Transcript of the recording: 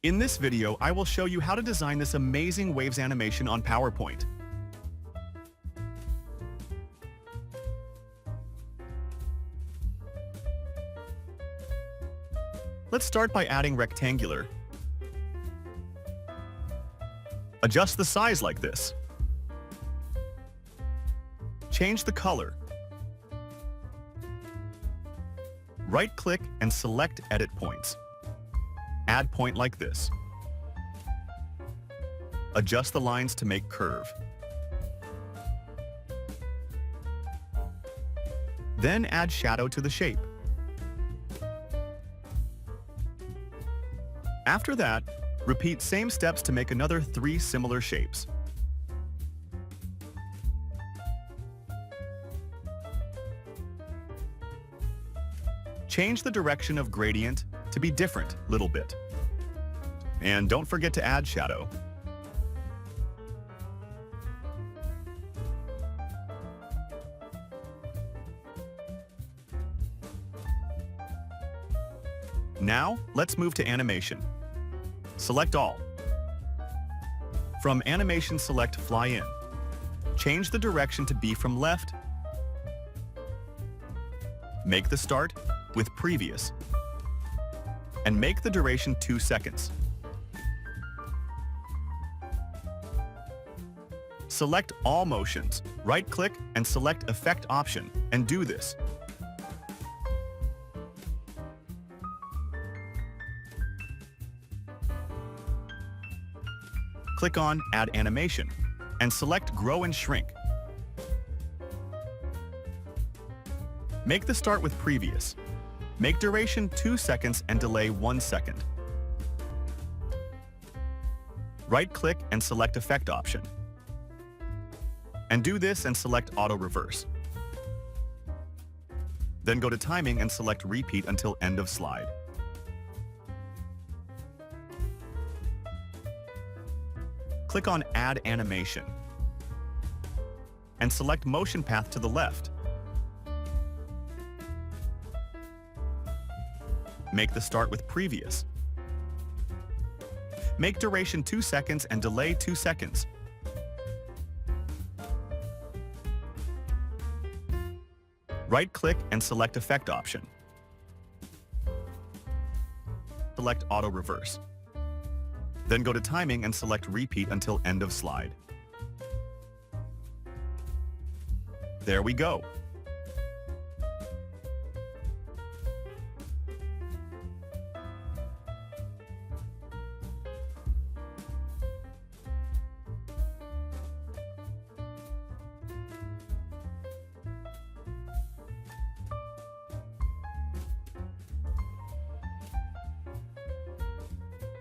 In this video, I will show you how to design this amazing waves animation on PowerPoint. Let's start by adding rectangular. Adjust the size like this. Change the color. Right-click and select Edit Points. Add point like this. Adjust the lines to make curve. Then add shadow to the shape. After that, repeat same steps to make another 3 similar shapes. Change the direction of gradient to be different little bit. And don't forget to add shadow. Now, let's move to animation. Select all. From animation, select fly in. Change the direction to be from left. Make the start with previous. And make the duration 2 seconds. Select all motions. Right-click and select Effect option, and do this. Click on Add Animation, and select Grow and Shrink. Make the start with previous. Make duration 2 seconds and delay 1 second. Right-click and select Effect option. And do this and select Auto Reverse. Then go to Timing and select Repeat until end of slide. Click on Add Animation. And select Motion Path to the left. Make the start with previous. Make duration 2 seconds and delay 2 seconds. Right-click and select Effect option. Select Auto Reverse. Then go to Timing and select Repeat until end of slide. There we go.